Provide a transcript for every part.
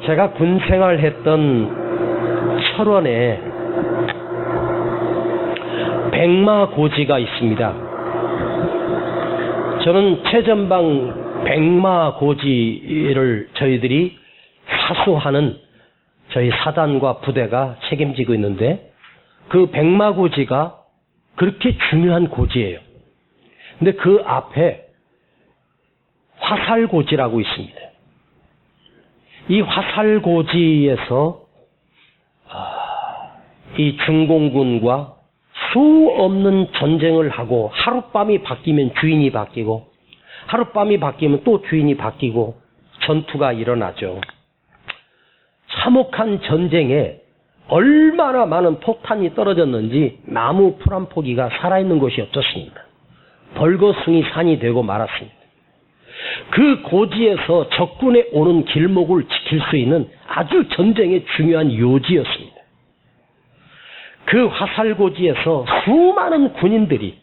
제가 군 생활했던 철원에 백마고지가 있습니다. 저는 최전방 백마고지를 저희들이 사수하는 저희 사단과 부대가 책임지고 있는데, 그 백마고지가 그렇게 중요한 고지예요. 근데 그 앞에 화살고지라고 있습니다. 이 화살고지에서 이 중공군과 수 없는 전쟁을 하고, 하룻밤이 바뀌면 주인이 바뀌고, 하룻밤이 바뀌면 또 주인이 바뀌고 전투가 일어나죠. 참혹한 전쟁에 얼마나 많은 폭탄이 떨어졌는지 나무 풀 한 포기가 살아있는 곳이 없었습니다. 벌거숭이 산이 되고 말았습니다. 그 고지에서 적군에 오는 길목을 지킬 수 있는 아주 전쟁의 중요한 요지였습니다. 그 화살고지에서 수많은 군인들이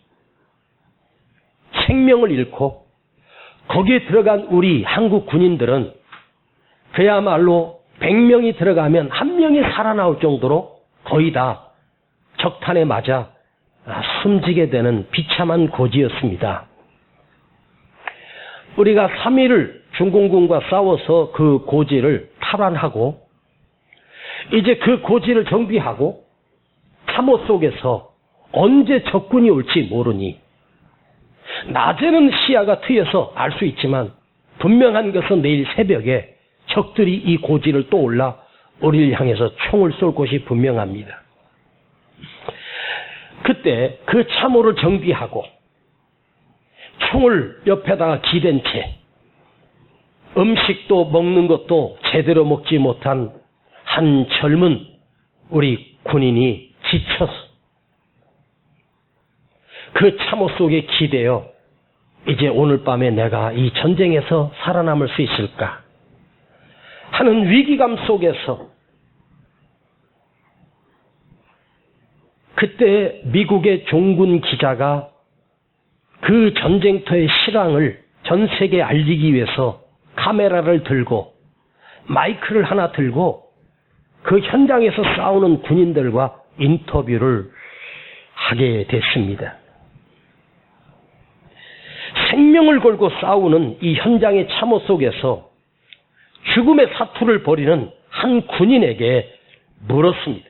생명을 잃고, 거기에 들어간 우리 한국 군인들은 그야말로 100명이 들어가면 1명이 살아나올 정도로 거의 다 적탄에 맞아 숨지게 되는 비참한 고지였습니다. 우리가 3일을 중공군과 싸워서 그 고지를 탈환하고, 이제 그 고지를 정비하고, 참호 속에서 언제 적군이 올지 모르니, 낮에는 시야가 트여서 알 수 있지만 분명한 것은 내일 새벽에 적들이 이 고지를 또 올라 우리를 향해서 총을 쏠 것이 분명합니다. 그때 그 참호를 정비하고 총을 옆에다가 기댄 채 음식도 먹는 것도 제대로 먹지 못한 한 젊은 우리 군인이 지쳐서 그 참호 속에 기대어 이제 오늘 밤에 내가 이 전쟁에서 살아남을 수 있을까 하는 위기감 속에서, 그때 미국의 종군 기자가 그 전쟁터의 실황을 전 세계에 알리기 위해서 카메라를 들고 마이크를 하나 들고 그 현장에서 싸우는 군인들과 인터뷰를 하게 됐습니다. 생명을 걸고 싸우는 이 현장의 참호 속에서 죽음의 사투를 벌이는 한 군인에게 물었습니다.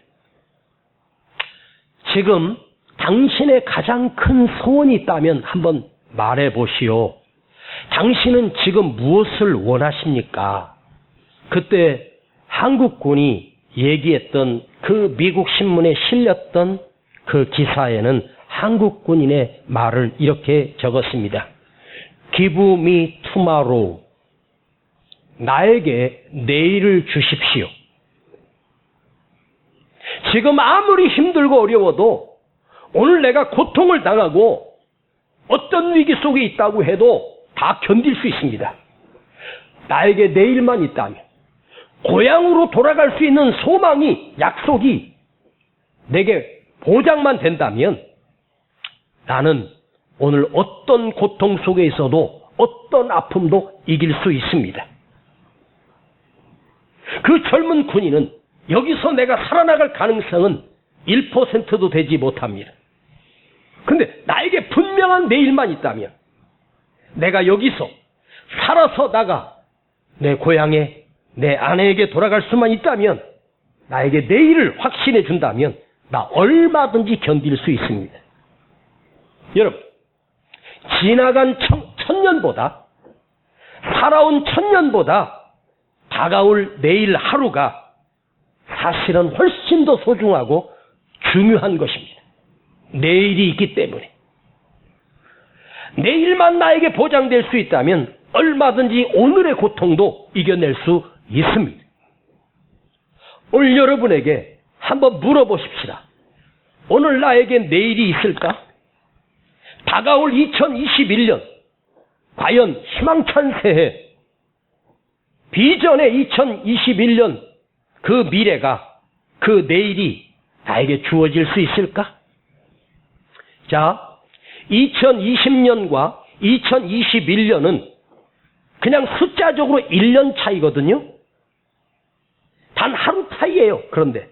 지금 당신의 가장 큰 소원이 있다면 한번 말해보시오. 당신은 지금 무엇을 원하십니까? 그때 한국군이 얘기했던 그 미국 신문에 실렸던 그 기사에는 한국 군인의 말을 이렇게 적었습니다. Give me tomorrow. 나에게 내일을 주십시오. 지금 아무리 힘들고 어려워도, 오늘 내가 고통을 당하고 어떤 위기 속에 있다고 해도 다 견딜 수 있습니다. 나에게 내일만 있다면, 고향으로 돌아갈 수 있는 소망이, 약속이 내게 보장만 된다면, 나는 오늘 어떤 고통 속에 있어도 어떤 아픔도 이길 수 있습니다. 그 젊은 군인은 여기서 내가 살아나갈 가능성은 1%도 되지 못합니다. 근데 나에게 분명한 내일만 있다면, 내가 여기서 살아서 나가 내 고향에 내 아내에게 돌아갈 수만 있다면, 나에게 내일을 확신해 준다면 나 얼마든지 견딜 수 있습니다. 여러분, 지나간 천년보다, 살아온 천년보다 다가올 내일 하루가 사실은 훨씬 더 소중하고 중요한 것입니다. 내일이 있기 때문에. 내일만 나에게 보장될 수 있다면 얼마든지 오늘의 고통도 이겨낼 수 있습니다. 오늘 여러분에게 한번 물어보십시다. 오늘 나에게 내일이 있을까? 다가올 2021년, 과연 희망찬 새해, 비전의 2021년 그 미래가, 그 내일이 나에게 주어질 수 있을까? 자, 2020년과 2021년은 그냥 숫자적으로 1년 차이거든요. 단 하루 차이예요. 그런데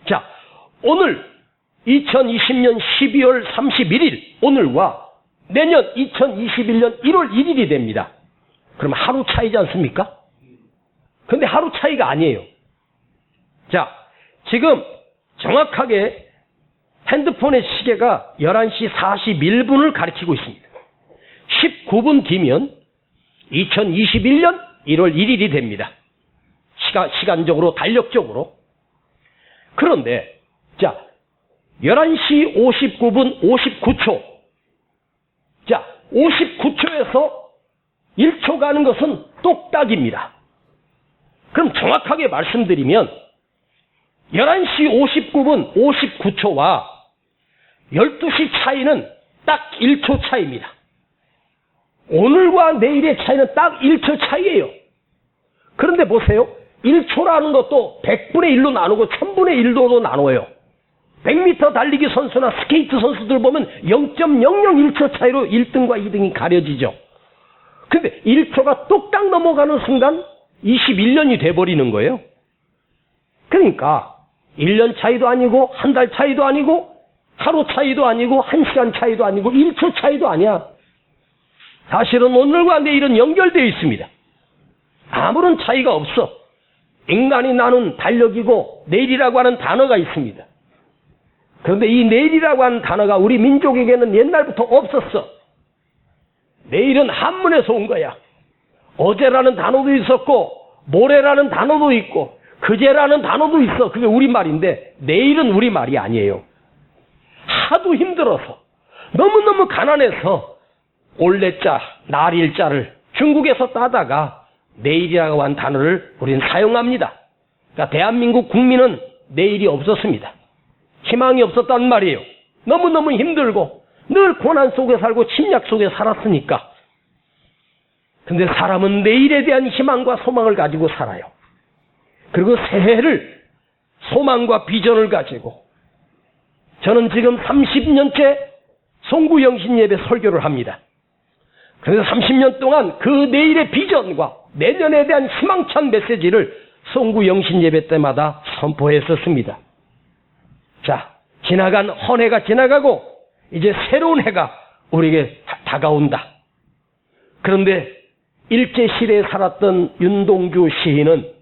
자, 오늘 2020년 12월 31일 오늘과 내년 2021년 1월 1일이 됩니다. 그럼 하루 차이지 않습니까? 근데 하루 차이가 아니에요. 자, 지금 정확하게 핸드폰의 시계가 11시 41분을 가리키고 있습니다. 19분 뒤면 2021년 1월 1일이 됩니다. 시간적으로, 달력적으로. 그런데, 자, 11시 59분 59초. 자, 59초에서 1초 가는 것은 똑딱입니다. 그럼 정확하게 말씀드리면, 11시 59분 59초와 12시 차이는 딱 1초 차이입니다. 오늘과 내일의 차이는 딱 1초 차이예요. 그런데 보세요. 1초라는 것도 100분의 1로 나누고 1000분의 1로도 나눠요. 100m 달리기 선수나 스케이트 선수들 보면 0.001초 차이로 1등과 2등이 가려지죠. 근데 1초가 뚝딱 넘어가는 순간 21년이 돼버리는 거예요. 그러니까 1년 차이도 아니고 한 달 차이도 아니고 하루 차이도 아니고 1시간 차이도 아니고 1초 차이도 아니야. 사실은 오늘과 내일은 연결되어 있습니다. 아무런 차이가 없어. 인간이 나눈 달력이고 내일이라고 하는 단어가 있습니다. 그런데 이 내일이라고 하는 단어가 우리 민족에게는 옛날부터 없었어. 내일은 한문에서 온 거야. 어제라는 단어도 있었고 모레라는 단어도 있고 그제라는 단어도 있어. 그게 우리말인데 내일은 우리말이 아니에요. 하도 힘들어서 너무너무 가난해서 올레자, 날일자를 중국에서 따다가 내일이라고 한 단어를 우리는 사용합니다. 그러니까 대한민국 국민은 내일이 없었습니다. 희망이 없었단 말이에요. 너무너무 힘들고 늘 고난 속에 살고 침략 속에 살았으니까. 근데 사람은 내일에 대한 희망과 소망을 가지고 살아요. 그리고 새해를 소망과 비전을 가지고 저는 지금 30년째 송구영신 예배 설교를 합니다. 그래서 30년 동안 그 내일의 비전과 내년에 대한 희망찬 메시지를 송구영신 예배 때마다 선포했었습니다. 자, 지나간 헌해가 지나가고 이제 새로운 해가 우리에게 다가온다. 그런데 일제시대에 살았던 윤동주 시인은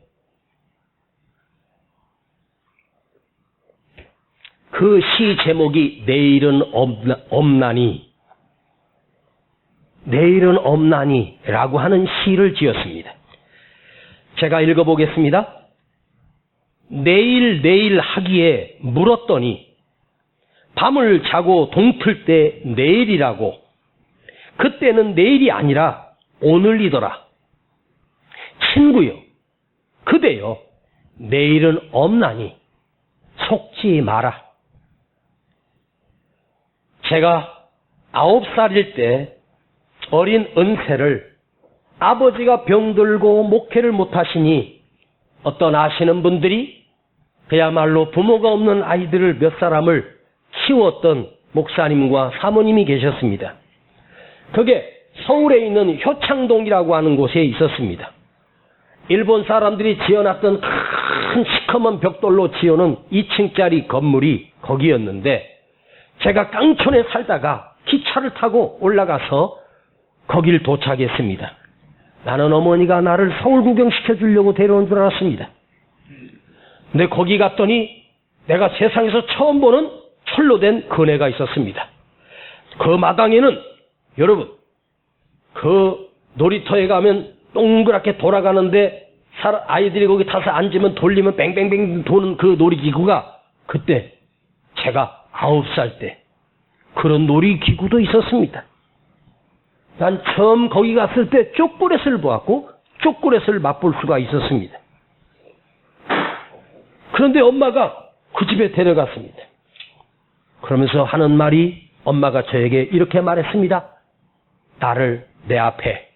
그 시 제목이 내일은 없나니 라고 하는 시를 지었습니다. 제가 읽어보겠습니다. 내일 하기에 물었더니 밤을 자고 동틀 때 내일이라고. 그때는 내일이 아니라 오늘이더라. 친구여, 그대여, 내일은 없나니 속지 마라. 제가 9살일 때 어린 은세를 아버지가 병들고 목회를 못하시니 어떤 아시는 분들이 그야말로 부모가 없는 아이들을 몇 사람을 키웠던 목사님과 사모님이 계셨습니다. 그게 서울에 있는 효창동이라고 하는 곳에 있었습니다. 일본 사람들이 지어놨던 큰 시커먼 벽돌로 지어놓은 2층짜리 건물이 거기였는데 제가 깡촌에 살다가 기차를 타고 올라가서 거길 도착했습니다. 나는 어머니가 나를 서울 구경시켜 주려고 데려온 줄 알았습니다. 근데 거기 갔더니 내가 세상에서 처음 보는 철로 된 그네가 있었습니다. 그 마당에는 여러분 그 놀이터에 가면 동그랗게 돌아가는데 아이들이 거기 타서 앉으면 돌리면 뱅뱅뱅 도는 그 놀이기구가 그때 제가 9살 때 그런 놀이기구도 있었습니다. 난 처음 거기 갔을 때 초콜릿을 보았고 초콜릿을 맛볼 수가 있었습니다. 그런데 엄마가 그 집에 데려갔습니다. 그러면서 하는 말이 엄마가 저에게 이렇게 말했습니다. 나를 내 앞에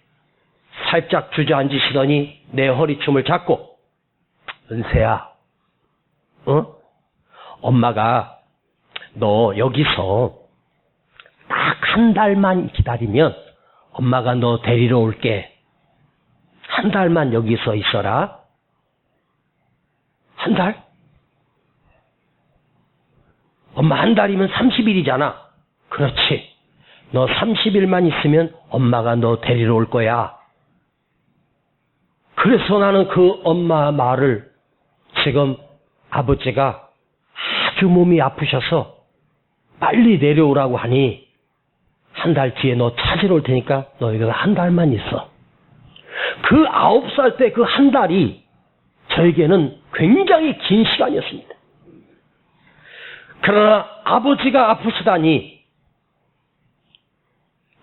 살짝 주저앉으시더니 내 허리춤을 잡고 은세야, 엄마가 너 여기서 딱 한 달만 기다리면 엄마가 너 데리러 올게. 한 달만 여기서 있어라. 한 달? 엄마 한 달이면 30일이잖아. 그렇지. 너 30일만 있으면 엄마가 너 데리러 올 거야. 그래서 나는 그 엄마 말을 지금 아버지가 아주 몸이 아프셔서 빨리 내려오라고 하니 한 달 뒤에 너 찾으러 올 테니까 너 여기서 한 달만 있어. 그 9살 때 그 한 달이 저에게는 굉장히 긴 시간이었습니다. 그러나 아버지가 아프시다니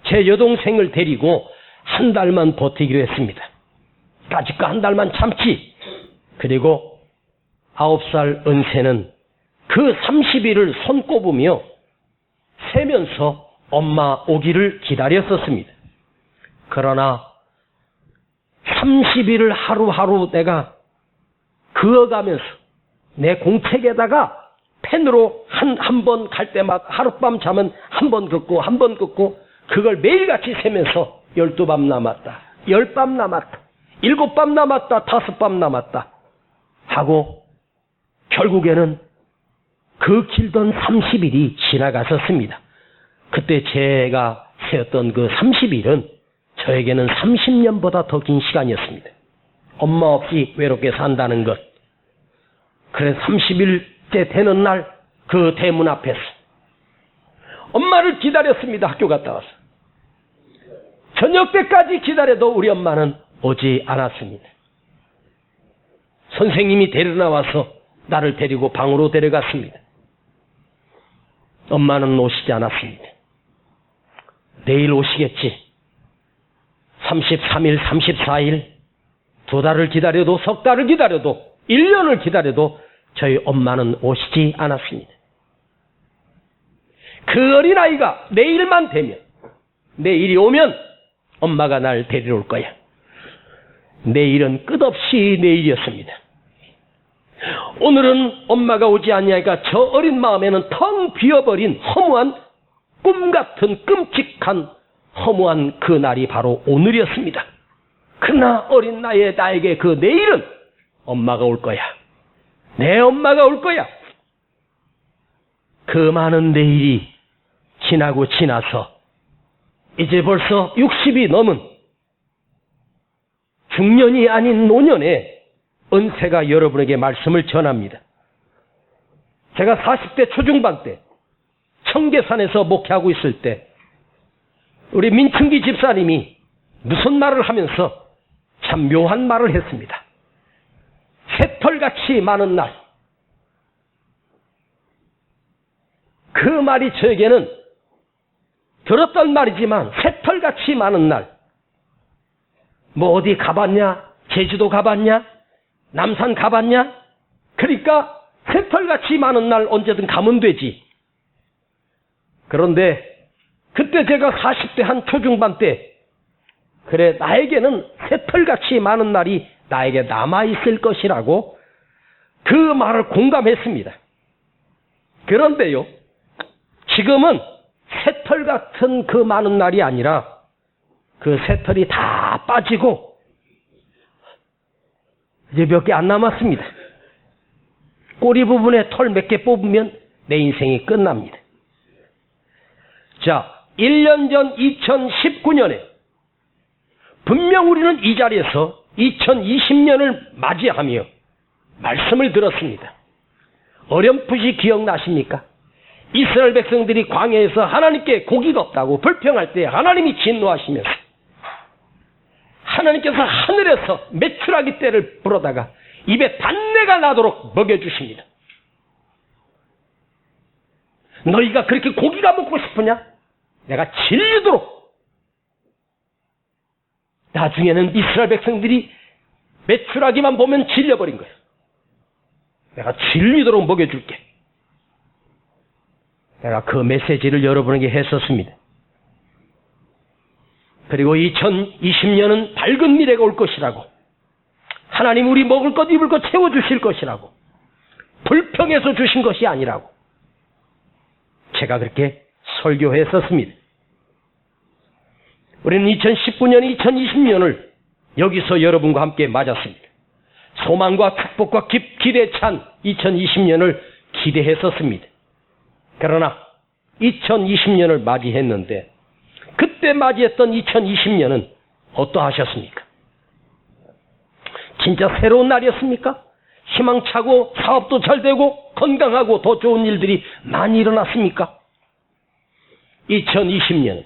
제 여동생을 데리고 한 달만 버티기로 했습니다. 까짓거 한 달만 참지. 그리고 9살 은세는 그 30일을 손꼽으며 세면서 엄마 오기를 기다렸었습니다. 그러나 30일을 하루하루 내가 그어가면서 내 공책에다가 펜으로 한 번 갈 때마다 하룻밤 자면 한 번 긋고 한 번 긋고 그걸 매일같이 세면서 12밤 남았다. 10밤 남았다. 7밤 남았다. 5밤 남았다. 하고 결국에는 그 길던 30일이 지나갔었습니다. 그때 제가 세웠던 그 30일은 저에게는 30년보다 더 긴 시간이었습니다. 엄마 없이 외롭게 산다는 것. 그래서 30일째 되는 날 그 대문 앞에서 엄마를 기다렸습니다. 학교 갔다 와서. 저녁 때까지 기다려도 우리 엄마는 오지 않았습니다. 선생님이 데리러 나와서 나를 데리고 방으로 데려갔습니다. 엄마는 오시지 않았습니다. 내일 오시겠지. 33일, 34일, 2달을 기다려도, 석 달을 기다려도, 1년을 기다려도 저희 엄마는 오시지 않았습니다. 그 어린아이가 내일만 되면, 내일이 오면 엄마가 날 데리러 올 거야. 내일은 끝없이 내일이었습니다. 오늘은 엄마가 오지 않냐니까 저 어린 마음에는 텅 비어버린 허무한 꿈 같은 끔찍한 허무한 그 날이 바로 오늘이었습니다. 그러나 어린 나이에 나에게 그 내일은 엄마가 올 거야. 내 엄마가 올 거야. 그 많은 내일이 지나고 지나서 이제 벌써 60이 넘은 중년이 아닌 노년에 은세가 여러분에게 말씀을 전합니다. 제가 40대 초중반 때 청계산에서 목회하고 있을 때 우리 민춘기 집사님이 무슨 말을 하면서 참 묘한 말을 했습니다. 새털같이 많은 날. 그 말이 저에게는 들었던 말이지만 새털같이 많은 날. 뭐 어디 가봤냐? 제주도 가봤냐? 남산 가봤냐? 그러니까 새털같이 많은 날 언제든 가면 되지. 그런데 그때 제가 40대 한 초중반 때 그래 나에게는 새털같이 많은 날이 나에게 남아있을 것이라고 그 말을 공감했습니다. 그런데요, 지금은 새털 같은 그 많은 날이 아니라 그 새털이 다 빠지고 이제 몇 개 안 남았습니다. 꼬리 부분에 털 몇 개 뽑으면 내 인생이 끝납니다. 자, 1년 전 2019년에 분명 우리는 이 자리에서 2020년을 맞이하며 말씀을 들었습니다. 어렴풋이 기억나십니까? 이스라엘 백성들이 광야에서 하나님께 고기가 없다고 불평할 때 하나님이 진노하시면서 하나님께서 하늘에서 메추라기 떼를 불어다가 입에 단내가 나도록 먹여주십니다. 너희가 그렇게 고기가 먹고 싶으냐? 내가 질리도록. 나중에는 이스라엘 백성들이 메추라기만 보면 질려버린 거예요. 내가 질리도록 먹여줄게. 내가 그 메시지를 여러분에게 했었습니다. 그리고 2020년은 밝은 미래가 올 것이라고, 하나님 우리 먹을 것 입을 것 채워주실 것이라고, 불평해서 주신 것이 아니라고 제가 그렇게 설교했었습니다. 우리는 2019년, 2020년을 여기서 여러분과 함께 맞았습니다. 소망과 축복과 기대에 찬 2020년을 기대했었습니다. 그러나 2020년을 맞이했는데 그때 맞이했던 2020년은 어떠하셨습니까? 진짜 새로운 날이었습니까? 희망차고 사업도 잘 되고 건강하고 더 좋은 일들이 많이 일어났습니까? 2020년은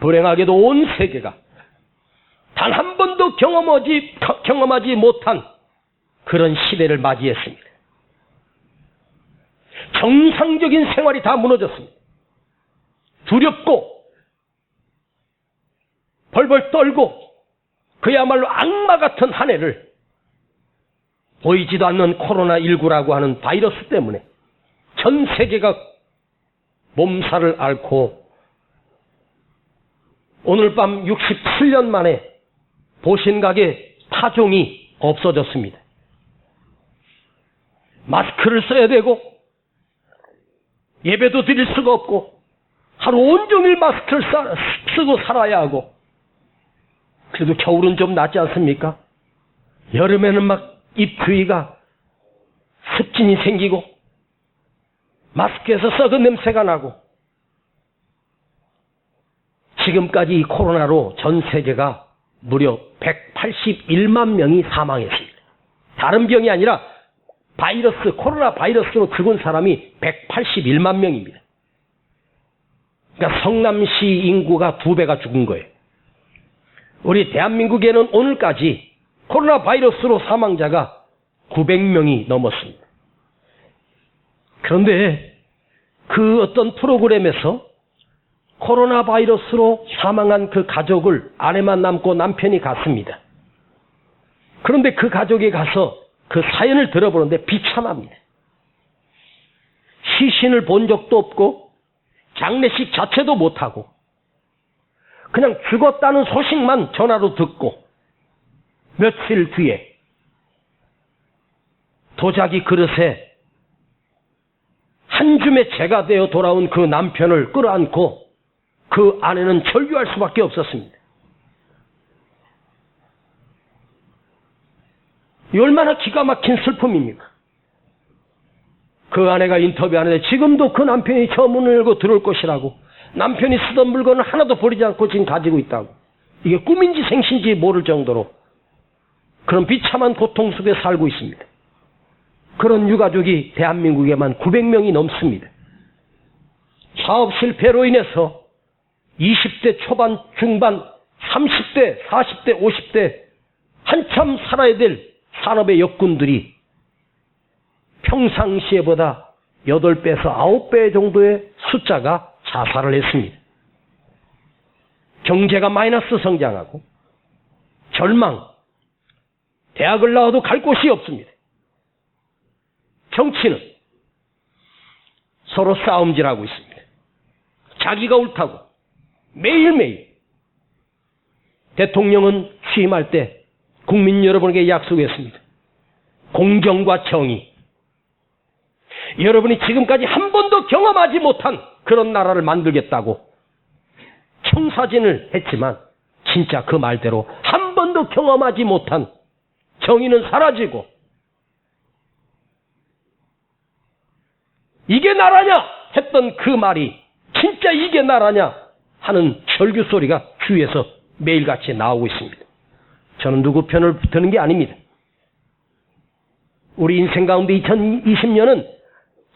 불행하게도 온 세계가 단 한 번도 경험하지 못한 그런 시대를 맞이했습니다. 정상적인 생활이 다 무너졌습니다. 두렵고 벌벌 떨고 그야말로 악마 같은 한 해를 보이지도 않는 코로나19라고 하는 바이러스 때문에 전 세계가 몸살을 앓고 오늘 밤 67년 만에 보신각의 타종이 없어졌습니다. 마스크를 써야 되고 예배도 드릴 수가 없고 하루 온종일 마스크를 쓰고 살아야 하고 그래도 겨울은 좀 낫지 않습니까? 여름에는 막 입 주위가 습진이 생기고 마스크에서 썩은 냄새가 나고 지금까지 이 코로나로 전 세계가 무려 181만 명이 사망했습니다. 다른 병이 아니라 코로나 바이러스로 죽은 사람이 181만 명입니다. 그러니까 성남시 인구가 2배가 죽은 거예요. 우리 대한민국에는 오늘까지 코로나 바이러스로 사망자가 900명이 넘었습니다. 그런데 그 어떤 프로그램에서 코로나 바이러스로 사망한 그 가족을 아내만 남고 남편이 갔습니다. 그런데 그 가족이 가서 그 사연을 들어보는데 비참합니다. 시신을 본 적도 없고 장례식 자체도 못하고 그냥 죽었다는 소식만 전화로 듣고 며칠 뒤에 도자기 그릇에 한 줌의 재가 되어 돌아온 그 남편을 끌어안고 그 아내는 절규할 수밖에 없었습니다. 이 얼마나 기가 막힌 슬픔입니까? 그 아내가 인터뷰하는데 지금도 그 남편이 저 문을 열고 들어올 것이라고 남편이 쓰던 물건을 하나도 버리지 않고 지금 가지고 있다고 이게 꿈인지 생신지 모를 정도로 그런 비참한 고통 속에 살고 있습니다. 그런 유가족이 대한민국에만 900명이 넘습니다. 사업 실패로 인해서 20대 초반, 중반, 30대, 40대, 50대 한참 살아야 될 산업의 역군들이 평상시에보다 8배에서 9배 정도의 숫자가 자살을 했습니다. 경제가 마이너스 성장하고 절망, 대학을 나와도 갈 곳이 없습니다. 정치는 서로 싸움질하고 있습니다. 자기가 옳다고 매일매일 대통령은 취임할 때 국민 여러분에게 약속했습니다. 공정과 정의. 여러분이 지금까지 한 번도 경험하지 못한 그런 나라를 만들겠다고 청사진을 했지만 진짜 그 말대로 한 번도 경험하지 못한 정의는 사라지고 이게 나라냐 했던 그 말이 진짜 이게 나라냐 하는 절규 소리가 주위에서 매일같이 나오고 있습니다. 저는 누구 편을 드는 게 아닙니다. 우리 인생 가운데 2020년은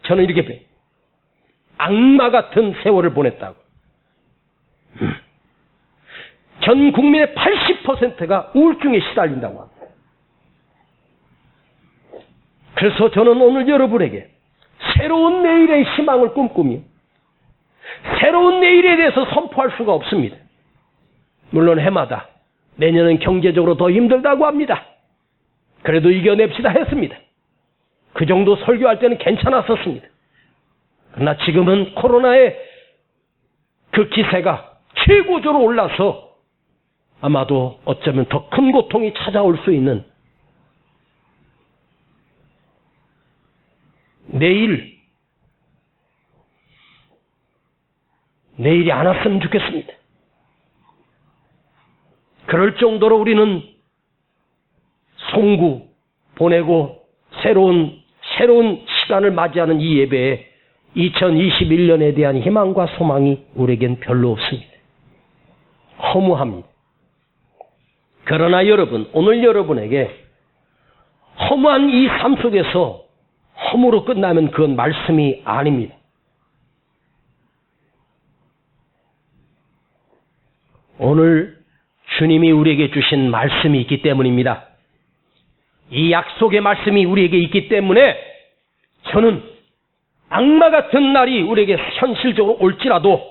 저는 이렇게 봐요. 악마 같은 세월을 보냈다고. 전 국민의 80%가 우울증에 시달린다고 합니다. 그래서 저는 오늘 여러분에게 새로운 내일의 희망을 꿈꾸며 새로운 내일에 대해서 선포할 수가 없습니다. 물론 해마다 내년은 경제적으로 더 힘들다고 합니다. 그래도 이겨냅시다 했습니다. 그 정도 설교할 때는 괜찮았었습니다. 그러나 지금은 코로나의 그 기세가 최고조로 올라서 아마도 어쩌면 더 큰 고통이 찾아올 수 있는 내일이 안 왔으면 좋겠습니다. 그럴 정도로 우리는 송구, 보내고 새로운 시간을 맞이하는 이 예배에 2021년에 대한 희망과 소망이 우리에겐 별로 없습니다. 허무합니다. 그러나 여러분, 오늘 여러분에게 허무한 이 삶 속에서 허무로 끝나면 그건 말씀이 아닙니다. 오늘 주님이 우리에게 주신 말씀이 있기 때문입니다. 이 약속의 말씀이 우리에게 있기 때문에 저는 악마 같은 날이 우리에게 현실적으로 올지라도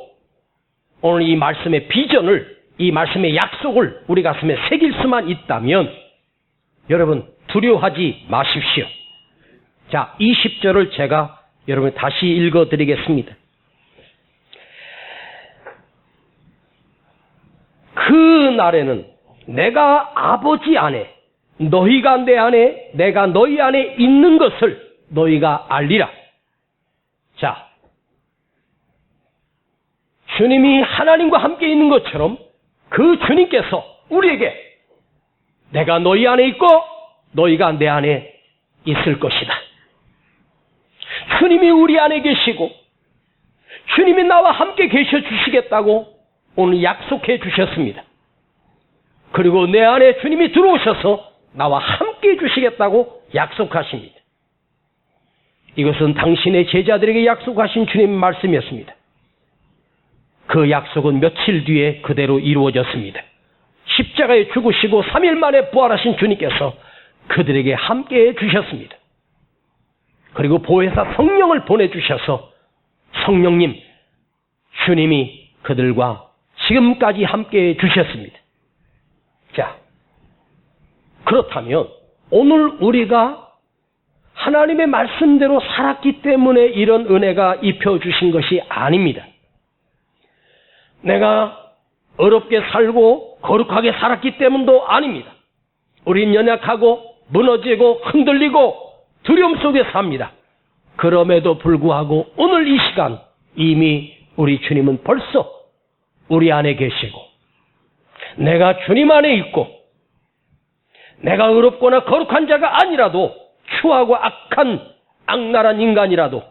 오늘 이 말씀의 비전을, 이 말씀의 약속을 우리 가슴에 새길 수만 있다면 여러분 두려워하지 마십시오. 자, 20절을 제가 여러분 다시 읽어드리겠습니다. 그 날에는 내가 아버지 안에, 너희가 내 안에, 내가 너희 안에 있는 것을 너희가 알리라. 자, 주님이 하나님과 함께 있는 것처럼 그 주님께서 우리에게 내가 너희 안에 있고 너희가 내 안에 있을 것이다. 주님이 우리 안에 계시고 주님이 나와 함께 계셔 주시겠다고 오늘 약속해 주셨습니다. 그리고 내 안에 주님이 들어오셔서 나와 함께 해 주시겠다고 약속하십니다. 이것은 당신의 제자들에게 약속하신 주님 말씀이었습니다. 그 약속은 며칠 뒤에 그대로 이루어졌습니다. 십자가에 죽으시고 3일 만에 부활하신 주님께서 그들에게 함께 해 주셨습니다. 그리고 보혜사 성령을 보내주셔서 성령님, 주님이 그들과 지금까지 함께 해 주셨습니다. 자, 그렇다면 오늘 우리가 하나님의 말씀대로 살았기 때문에 이런 은혜가 입혀주신 것이 아닙니다. 내가 어렵게 살고 거룩하게 살았기 때문도 아닙니다. 우린 연약하고 무너지고 흔들리고 두려움 속에 삽니다. 그럼에도 불구하고 오늘 이 시간 이미 우리 주님은 벌써 우리 안에 계시고 내가 주님 안에 있고 내가 어렵거나 거룩한 자가 아니라도 추하고 악한 악랄한 인간이라도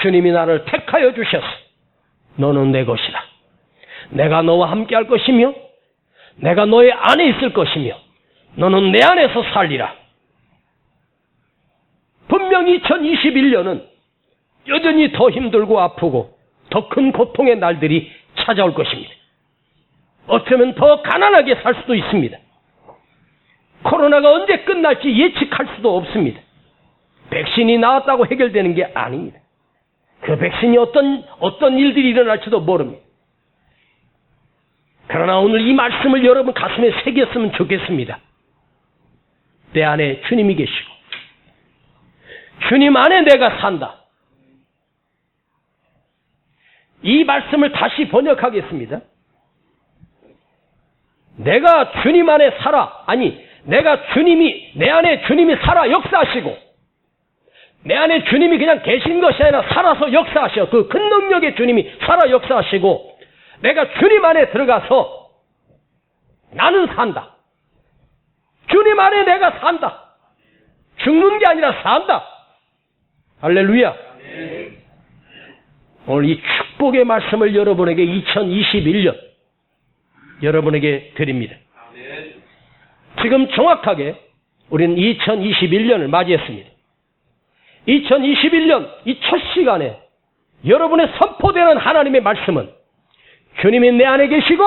주님이 나를 택하여 주셔서 너는 내 것이다. 내가 너와 함께 할 것이며 내가 너의 안에 있을 것이며 너는 내 안에서 살리라. 분명히 2021년은 여전히 더 힘들고 아프고 더 큰 고통의 날들이 찾아올 것입니다. 어쩌면 더 가난하게 살 수도 있습니다. 코로나가 언제 끝날지 예측할 수도 없습니다. 백신이 나왔다고 해결되는 게 아닙니다. 그 백신이 어떤 일들이 일어날지도 모릅니다. 그러나 오늘 이 말씀을 여러분 가슴에 새겼으면 좋겠습니다. 내 안에 주님이 계시고 주님 안에 내가 산다. 이 말씀을 다시 번역하겠습니다. 내가 주님 안에 살아. 아니, 내 안에 주님이 살아 역사하시고 내 안에 주님이 그냥 계신 것이 아니라 살아서 역사하셔. 그 큰 능력의 주님이 살아 역사하시고 내가 주님 안에 들어가서 나는 산다. 주님 안에 내가 산다. 죽는 게 아니라 산다. 할렐루야. 오늘 이 축복의 말씀을 여러분에게 2021년 여러분에게 드립니다. 지금 정확하게 우리는 2021년을 맞이했습니다. 2021년 이 첫 시간에 여러분의 선포되는 하나님의 말씀은 주님이 내 안에 계시고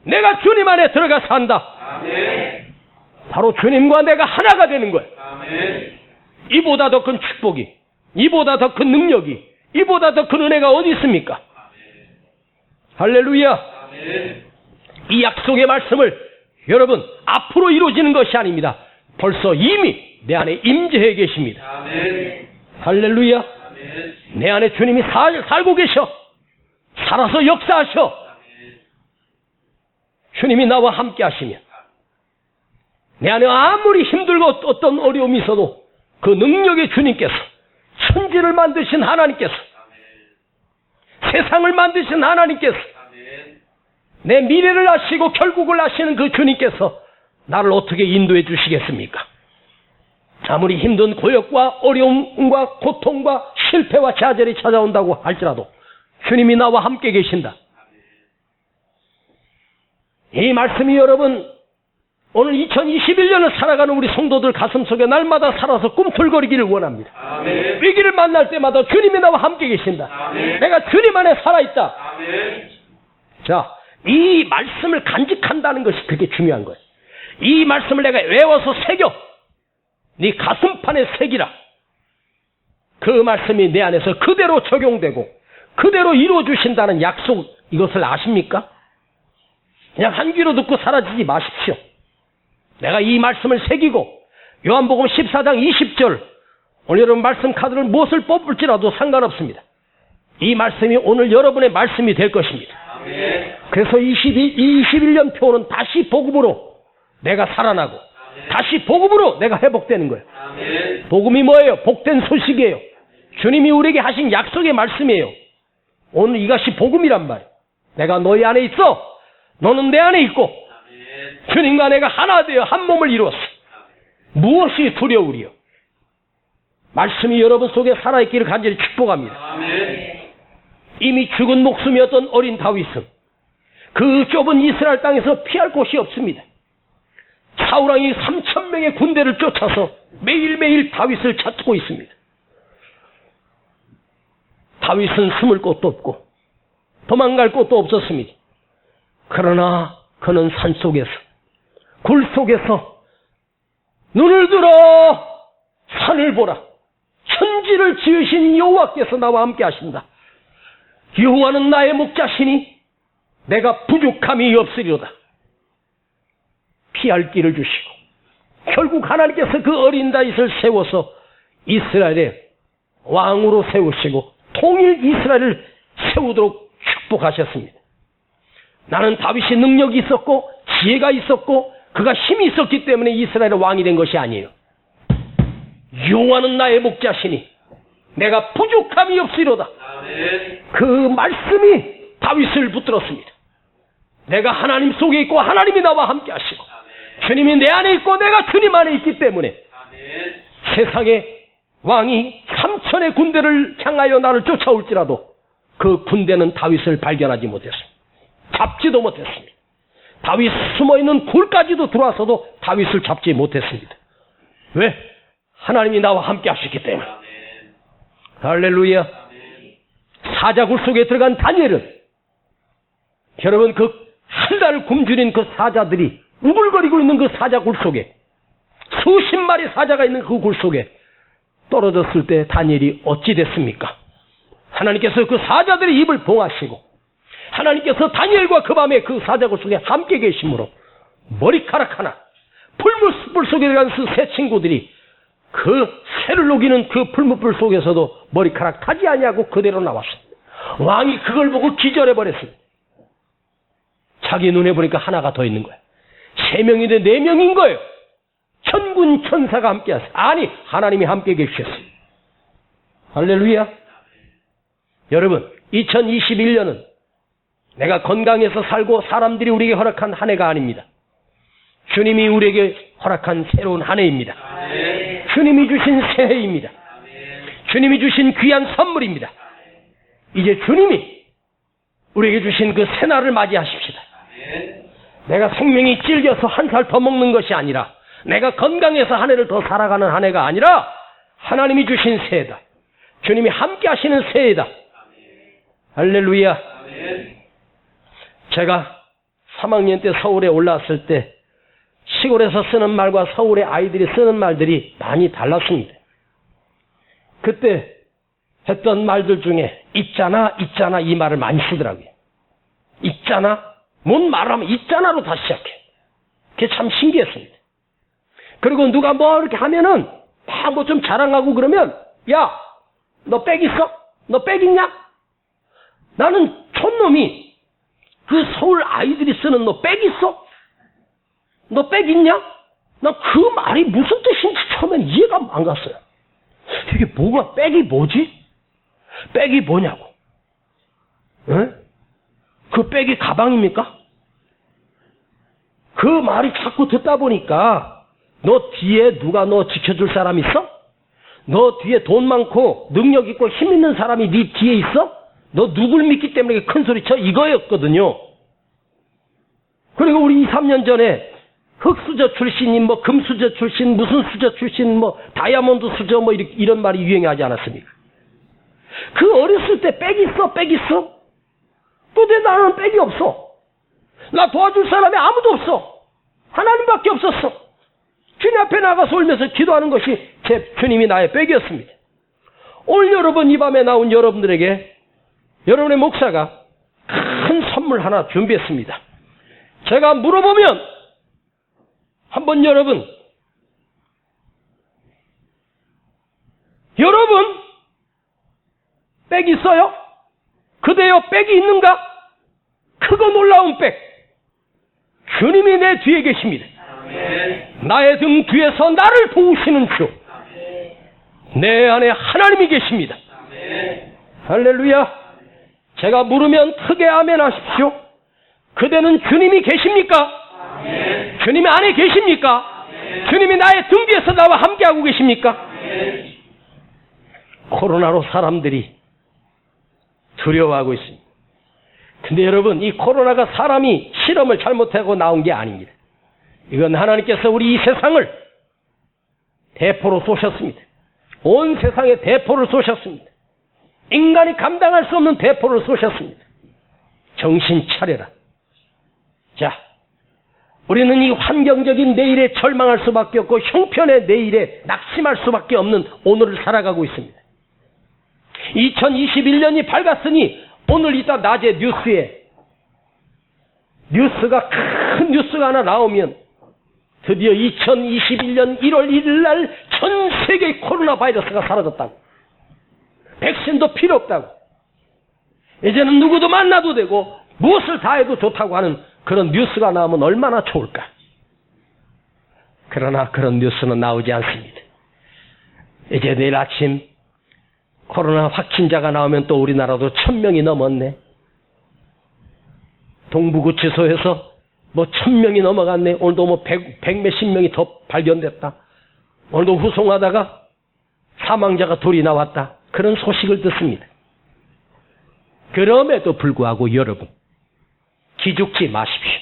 내가 주님 안에 들어가 산다. 바로 주님과 내가 하나가 되는 거예요. 이보다 더 큰 축복이, 이보다 더 큰 능력이, 이보다 더 큰 은혜가 어디 있습니까? 할렐루야. 이 약속의 말씀을 여러분 앞으로 이루어지는 것이 아닙니다. 벌써 이미 내 안에 임재해 계십니다. 할렐루야. 내 안에 주님이 살고 계셔. 살아서 역사하셔. 주님이 나와 함께 하시면 내 안에 아무리 힘들고 어떤 어려움이 있어도 그 능력의 주님께서, 천지를 만드신 하나님께서, 세상을 만드신 하나님께서, 내 미래를 아시고 결국을 아시는 그 주님께서 나를 어떻게 인도해 주시겠습니까? 아무리 힘든 고역과 어려움과 고통과 실패와 좌절이 찾아온다고 할지라도 주님이 나와 함께 계신다. 이 말씀이 여러분 오늘 2021년을 살아가는 우리 성도들 가슴속에 날마다 살아서 꿈틀거리기를 원합니다. 아멘. 위기를 만날 때마다 주님이 나와 함께 계신다. 아멘. 내가 주님 안에 살아있다. 아멘. 자, 이 말씀을 간직한다는 것이 그게 중요한 거예요. 이 말씀을 내가 외워서 새겨. 네 가슴판에 새기라. 그 말씀이 내 안에서 그대로 적용되고 그대로 이루어주신다는 약속, 이것을 아십니까? 그냥 한 귀로 듣고 사라지지 마십시오. 내가 이 말씀을 새기고 요한복음 14장 20절, 오늘 여러분 말씀 카드를 무엇을 뽑을지라도 상관없습니다. 이 말씀이 오늘 여러분의 말씀이 될 것입니다. 아멘. 그래서 21년 표는 다시 복음으로 내가 살아나고 다시 복음으로 내가 회복되는 거예요. 아멘. 복음이 뭐예요? 복된 소식이에요. 주님이 우리에게 하신 약속의 말씀이에요. 오늘 이것이 복음이란 말이에요. 내가 너희 안에 있어. 너는 내 안에 있고 아멘. 주님과 내가 하나 되어 한 몸을 이루었어. 무엇이 두려우리요? 말씀이 여러분 속에 살아있기를 간절히 축복합니다. 아멘. 이미 죽은 목숨이었던 어린 다윗은 그 좁은 이스라엘 땅에서 피할 곳이 없습니다. 사울왕이 3,000명의 군대를 쫓아서 매일매일 다윗을 찾고 있습니다. 다윗은 숨을 곳도 없고 도망갈 곳도 없었습니다. 그러나 그는 산속에서, 굴 속에서 눈을 들어 산을 보라. 천지를 지으신 여호와께서 나와 함께 하신다. 여호와는 나의 목자시니 내가 부족함이 없으리로다. 피할 길을 주시고 결국 하나님께서 그 어린 다윗을 세워서 이스라엘의 왕으로 세우시고 통일 이스라엘을 세우도록 축복하셨습니다. 나는 다윗이 능력이 있었고 지혜가 있었고 그가 힘이 있었기 때문에 이스라엘의 왕이 된 것이 아니에요. 여호와는 나의 목자시니 내가 부족함이 없으리로다. 아멘. 그 말씀이 다윗을 붙들었습니다. 내가 하나님 속에 있고 하나님이 나와 함께 하시고 주님이 내 안에 있고 내가 주님 안에 있기 때문에 아멘. 세상에 왕이 3천의 군대를 향하여 나를 쫓아올지라도 그 군대는 다윗을 발견하지 못했습니다. 잡지도 못했습니다. 다윗 숨어있는 굴까지도 들어와서도 다윗을 잡지 못했습니다. 왜? 하나님이 나와 함께 하셨기 때문에. 아멘. 할렐루야. 아멘. 사자굴 속에 들어간 다니엘은 여러분 그 한 달 굶주린 그 사자들이 우글거리고 있는 그 사자굴 속에 수십 마리 사자가 있는 그 굴 속에 떨어졌을 때 다니엘이 어찌 됐습니까? 하나님께서 그 사자들의 입을 봉하시고 하나님께서 다니엘과 그 밤에 그 사자굴 속에 함께 계심으로 머리카락 하나 풀무불 속에 들어간 그 새 친구들이 그 새를 녹이는 그 풀무불 속에서도 머리카락 타지 아니하고 그대로 나왔습니다. 왕이 그걸 보고 기절해버렸습니다. 자기 눈에 보니까 하나가 더 있는 거예요. 3명인데 4명인 거예요. 천군 천사가 함께 하세요. 아니 하나님이 함께 계셨어요. 할렐루야. 여러분 2021년은 내가 건강해서 살고 사람들이 우리에게 허락한 한 해가 아닙니다. 주님이 우리에게 허락한 새로운 한 해입니다. 아멘. 주님이 주신 새해입니다. 아멘. 주님이 주신 귀한 선물입니다. 이제 주님이 우리에게 주신 그 새날을 맞이하십시다. 아멘. 내가 생명이 질겨서 한 살 더 먹는 것이 아니라 내가 건강해서 한 해를 더 살아가는 한 해가 아니라 하나님이 주신 새해다. 주님이 함께 하시는 새해다. 할렐루야. 아멘. 제가 3학년 때 서울에 올라왔을 때 시골에서 쓰는 말과 서울의 아이들이 쓰는 말들이 많이 달랐습니다. 그때 했던 말들 중에 있잖아 이 말을 많이 쓰더라고요. 있잖아? 뭔 말하면 있잖아로 다시 시작해. 그게 참 신기했습니다. 그리고 누가 뭐 이렇게 하면은 막 뭐 좀 자랑하고 그러면 야, 너 백 있어? 너 백 있냐? 나는 촌놈이 그 서울 아이들이 쓰는 너 백 있어? 너 백 있냐? 난 그 말이 무슨 뜻인지 처음엔 이해가 안 갔어요. 이게 뭐가 백이 뭐지? 백이 뭐냐고. 에? 그 백이 가방입니까? 그 말이 자꾸 듣다 보니까 너 뒤에 누가 너 지켜줄 사람 있어? 너 뒤에 돈 많고 능력 있고 힘 있는 사람이 네 뒤에 있어? 너 누굴 믿기 때문에 큰 소리 쳐? 이거였거든요. 그리고 우리 2, 3년 전에 흑수저 출신인 뭐 금수저 출신 무슨 수저 출신 뭐 다이아몬드 수저 뭐 이런 말이 유행하지 않았습니까? 그 어렸을 때 빽 있어? 빽 있어? 근데 나는 빽이 없어. 나 도와줄 사람이 아무도 없어. 하나님밖에 없었어. 주님 앞에 나가서 울면서 기도하는 것이 제 주님이 나의 빽이었습니다. 오늘 여러분 이 밤에 나온 여러분들에게 여러분의 목사가 큰 선물 하나 준비했습니다. 제가 물어보면 한번 여러분 빽 있어요? 그대여 빽이 있는가? 크고 놀라운 빽. 주님이 내 뒤에 계십니다. 나의 등 뒤에서 나를 도우시는 주. 내 안에 하나님이 계십니다. 할렐루야. 제가 물으면 크게 아멘 하십시오. 그대는 주님이 계십니까? 주님이 안에 계십니까? 주님이 나의 등 뒤에서 나와 함께하고 계십니까? 코로나로 사람들이 두려워하고 있습니다. 근데 여러분, 이 코로나가 사람이 실험을 잘못하고 나온 게 아닙니다. 이건 하나님께서 우리 이 세상을 대포로 쏘셨습니다. 온 세상에 대포를 쏘셨습니다. 인간이 감당할 수 없는 대포를 쏘셨습니다. 정신 차려라. 자, 우리는 이 환경적인 내일에 절망할 수밖에 없고 형편의 내일에 낙심할 수밖에 없는 오늘을 살아가고 있습니다. 2021년이 밝았으니 오늘 이따 낮에 뉴스가 큰 뉴스가 하나 나오면 드디어 2021년 1월 1일 날 전 세계 코로나 바이러스가 사라졌다고. 백신도 필요 없다고. 이제는 누구도 만나도 되고 무엇을 다 해도 좋다고 하는 그런 뉴스가 나오면 얼마나 좋을까. 그러나 그런 뉴스는 나오지 않습니다. 이제 내일 아침 코로나 확진자가 나오면 또 우리나라도 1000명이 넘었네. 동부구치소에서 뭐 1000명이 넘어갔네. 오늘도 뭐 100 몇십 명이 더 발견됐다. 오늘도 후송하다가 사망자가 둘이 나왔다. 그런 소식을 듣습니다. 그럼에도 불구하고 여러분, 기죽지 마십시오.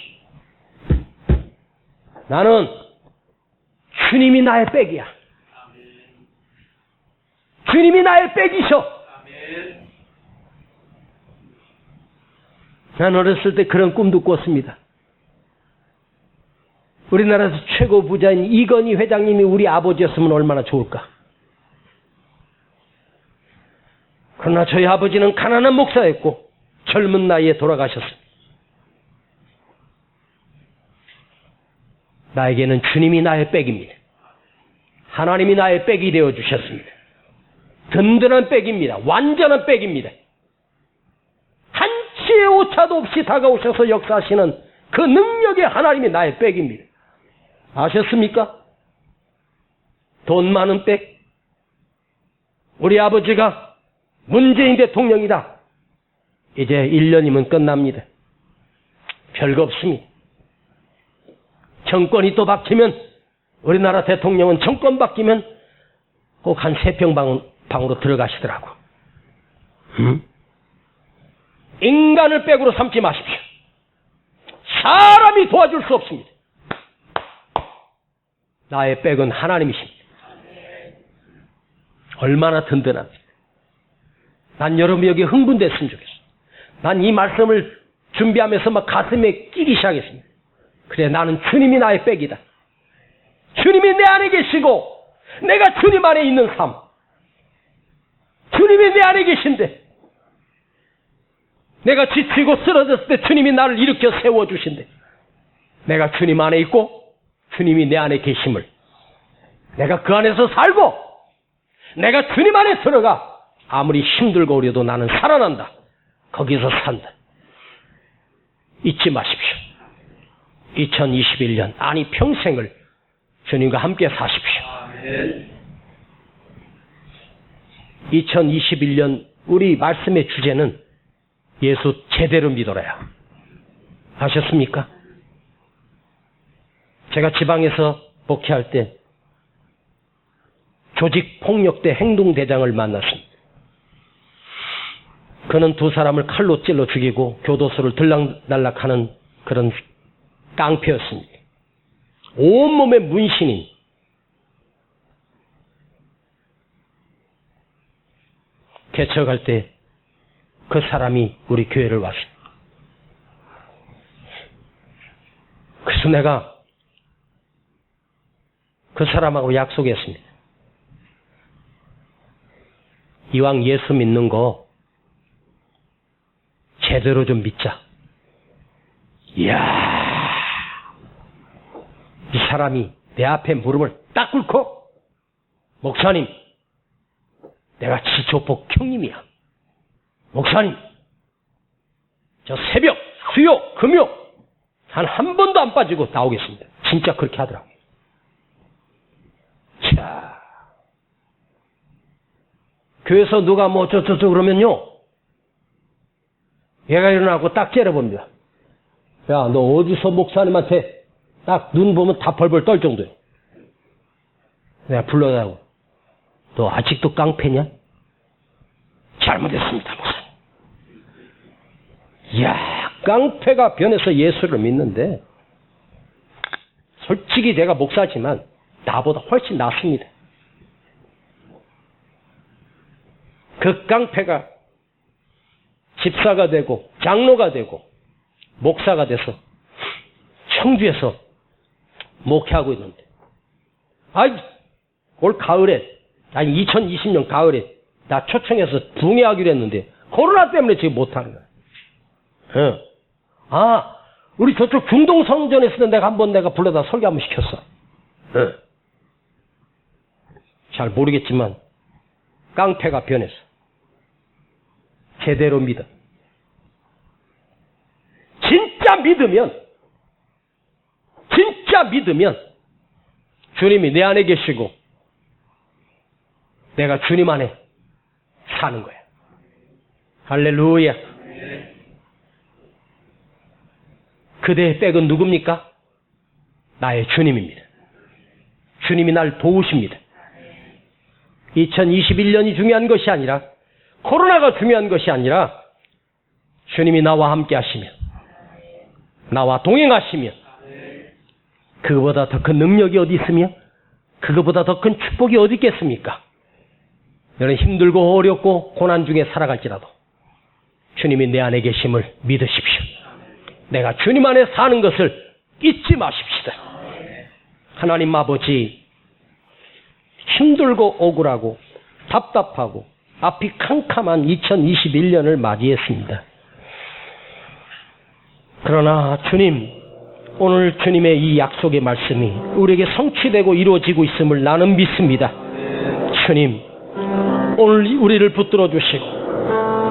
나는 주님이 나의 빽이야. 주님이 나의 빽이셔. 난 어렸을 때 그런 꿈도 꿨습니다. 우리나라에서 최고 부자인 이건희 회장님이 우리 아버지였으면 얼마나 좋을까. 그러나 저희 아버지는 가난한 목사였고 젊은 나이에 돌아가셨습니다. 나에게는 주님이 나의 빽입니다. 하나님이 나의 빽이 되어주셨습니다. 든든한 빽입니다. 완전한 빽입니다. 한치의 오차도 없이 다가오셔서 역사하시는 그 능력의 하나님이 나의 빽입니다. 아셨습니까? 돈 많은 빽. 우리 아버지가 문재인 대통령이다. 이제 1년이면 끝납니다. 별거 없습니다. 정권이 또 바뀌면, 우리나라 대통령은 정권 바뀌면 꼭 한 3평 방으로 들어가시더라고. 인간을 빽으로 삼지 마십시오. 사람이 도와줄 수 없습니다. 나의 빽은 하나님이십니다. 얼마나 든든합니다. 난 여러분이 여기 흥분됐으면 좋겠어. 난 이 말씀을 준비하면서 막 가슴에 끼기 시작했습니다. 그래, 나는 주님이 나의 빽이다. 주님이 내 안에 계시고 내가 주님 안에 있는 삶. 주님이 내 안에 계신데 내가 지치고 쓰러졌을 때 주님이 나를 일으켜 세워주신대. 내가 주님 안에 있고 주님이 내 안에 계심을, 내가 그 안에서 살고 내가 주님 안에 들어가 아무리 힘들고 어려도 나는 살아난다. 거기서 산다. 잊지 마십시오. 2021년, 아니 평생을 주님과 함께 사십시오. 2021년 우리 말씀의 주제는 예수 제대로 믿어라야. 아셨습니까? 제가 지방에서 목회할 때 조직폭력대 행동대장을 만났습니다. 그는 두 사람을 칼로 찔러 죽이고 교도소를 들락날락하는 그런 깡패였습니다. 온몸에 문신인 개척할 때 그 사람이 우리 교회를 왔습니다. 그래서 내가 그 사람하고 약속했습니다. 이왕 예수 믿는 거 제대로 좀 믿자. 이야, 이 사람이 내 앞에 무릎을 딱 꿇고, 목사님, 내가 지조폭 형님이야. 목사님, 저 새벽, 수요, 금요 한 번도 안 빠지고 나오겠습니다. 진짜 그렇게 하더라고요. 자, 교회에서 누가 뭐 어쩌저쩌 그러면요, 얘가 일어나고 딱 째려봅니다. 야, 너 어디서 목사님한테 딱 눈 보면 다 벌벌 떨 정도예요. 내가 불러다고, 너 아직도 깡패냐? 잘못했습니다, 목사님. 이야, 깡패가 변해서 예수를 믿는데, 솔직히 내가 목사지만 나보다 훨씬 낫습니다. 그 깡패가 집사가 되고 장로가 되고 목사가 돼서 청주에서 목회하고 있는데, 올 가을에, 2020년 가을에 나 초청해서 붕해하기로 했는데 코로나 때문에 지금 못하는 거야. 우리 저쪽 중동 성전에 있을 때 내가 한번 불러다 설교 한번 시켰어. 잘 모르겠지만 깡패가 변했어. 제대로 믿어. 진짜 믿으면 주님이 내 안에 계시고 내가 주님 안에 사는 거야. 할렐루야. 그대의 백은 누굽니까? 나의 주님입니다. 주님이 날 도우십니다. 2021년이 중요한 것이 아니라, 코로나가 중요한 것이 아니라, 주님이 나와 함께 하시며 나와 동행하시며, 그거보다 더 큰 능력이 어디 있으며 그거보다 더 큰 축복이 어디 있겠습니까? 여러분, 힘들고 어렵고 고난 중에 살아갈지라도 주님이 내 안에 계심을 믿으십시오. 내가 주님 안에 사는 것을 잊지 마십시다. 하나님 아버지, 힘들고 억울하고 답답하고 앞이 캄캄한 2021년을 맞이했습니다. 그러나 주님, 오늘 주님의 이 약속의 말씀이 우리에게 성취되고 이루어지고 있음을 나는 믿습니다. 주님, 오늘 우리를 붙들어 주시고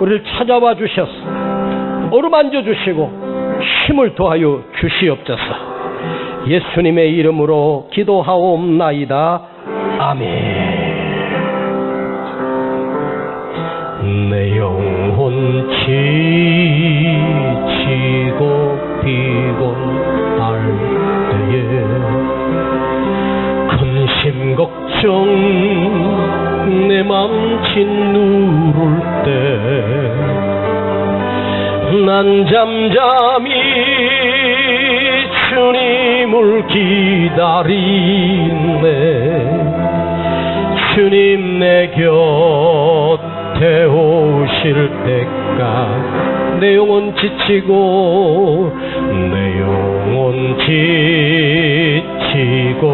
우리를 찾아와 주셔서 어루만져 주시고 힘을 더하여 주시옵소서. 예수님의 이름으로 기도하옵나이다. 아멘. 내 영혼 지치고 피곤할 때에 근심 걱정 내 맘 짓누를 때 난 잠잠히 주님을 기다리네. 주님 내 곁에 오실 때까 내 영혼 지치고 내 영혼 지치고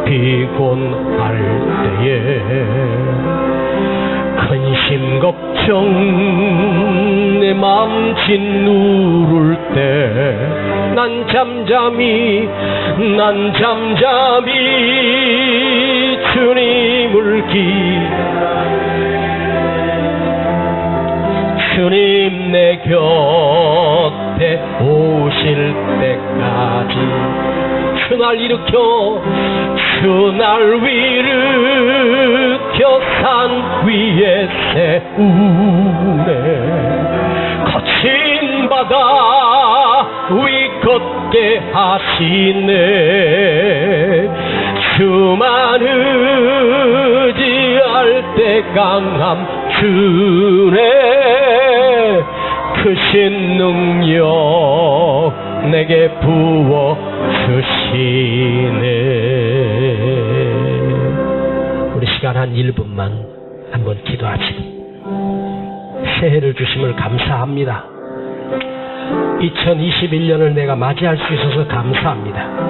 피곤할 때에 근심 걱정 내 맘 짓누를 때 난 잠잠히 주님을 주님 내 곁에 오실 때까지 주날 일으켜 산 위에 세우네. 거친 바다 위 걷게 하시네. 강함 주네 크신 능력 내게 부어 주시네. 우리 시간 한 1분만 한번 기도하시고 새해를 주심을 감사합니다. 2021년을 내가 맞이할 수 있어서 감사합니다.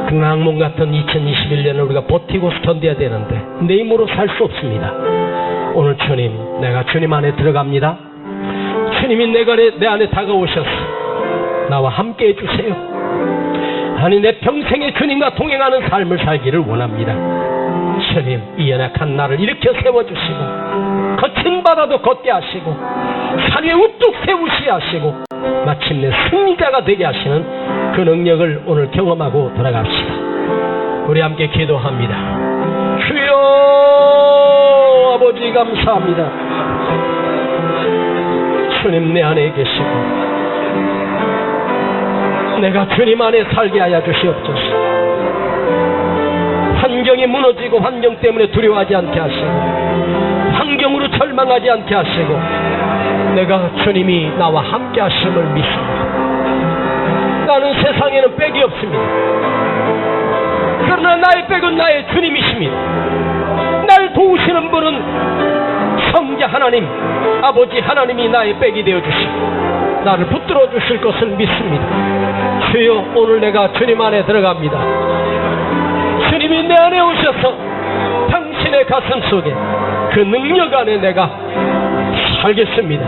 극락몽 같은 2021년을 우리가 버티고 스턴드해야 되는데 내 힘으로 살 수 없습니다. 오늘 주님, 내가 주님 안에 들어갑니다. 주님이 내 안에 다가오셔서 나와 함께 해주세요. 아니 내 평생에 주님과 동행하는 삶을 살기를 원합니다. 주님, 이 연약한 나를 일으켜 세워주시고 거친 바다도 걷게 하시고 산 위에 우뚝 세우시게 하시고 마침내 승리자가 되게 하시는 그 능력을 오늘 경험하고 돌아갑시다. 우리 함께 기도합니다. 주여 아버지 감사합니다. 주님 내 안에 계시고 내가 주님 안에 살게 하여 주시옵소서. 환경이 무너지고 환경 때문에 두려워하지 않게 하시고 환경으로 절망하지 않게 하시고 내가 주님이 나와 함께 하심을 믿습니다. 나는 세상에는 백이 없습니다. 그러나 나의 백은 나의 주님이십니다. 날 도우시는 분은 성자 하나님, 아버지 하나님이 나의 백이 되어주시고 나를 붙들어 주실 것을 믿습니다. 주여, 오늘 내가 주님 안에 들어갑니다. 주님이 내 안에 오셔서 당신의 가슴 속에 그 능력 안에 내가 살겠습니다.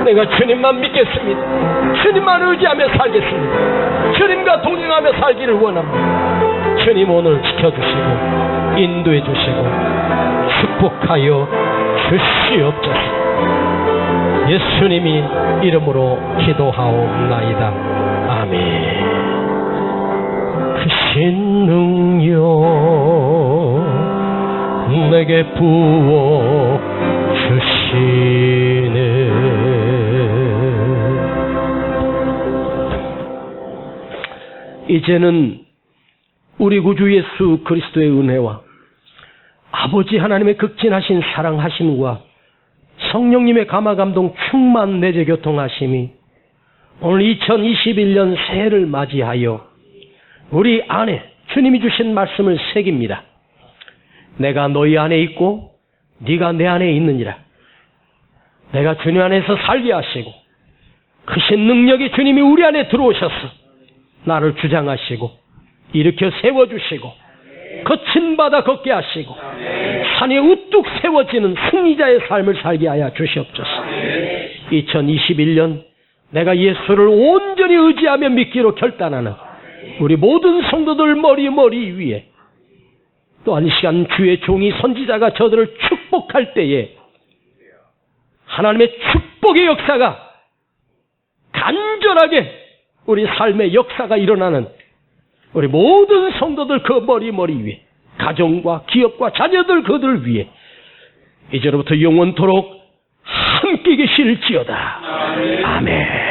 내가 주님만 믿겠습니다. 주님만 의지하며 살겠습니다. 주님과 동행하며 살기를 원합니다. 주님 오늘 지켜주시고 인도해 주시고 축복하여 주시옵소서. 예수님이 이름으로 기도하옵나이다. 아멘. 크신 능력 내게 부어 주시네. 이제는 우리 구주 예수 그리스도의 은혜와 아버지 하나님의 극진하신 사랑하심과 성령님의 감화감동 충만 내재 교통하심이 오늘 2021년 새해를 맞이하여 우리 안에 주님이 주신 말씀을 새깁니다. 내가 너희 안에 있고 네가 내 안에 있느니라. 내가 주님 안에서 살게 하시고 크신 능력이 주님이 우리 안에 들어오셔서 나를 주장하시고 일으켜 세워주시고 거친 바다 걷게 하시고 산에 우뚝 세워지는 승리자의 삶을 살게 하여 주시옵소서. 2021년 내가 예수를 온전히 의지하며 믿기로 결단하는 우리 모든 성도들 머리 위에 또한 이 시간 주의 종이 선지자가 저들을 축복할 때에 하나님의 축복의 역사가 간절하게 우리 삶의 역사가 일어나는 우리 모든 성도들 그 머리 위에 가정과 기업과 자녀들 그들 위에 이제로부터 영원토록 함께 계실지어다. 아멘.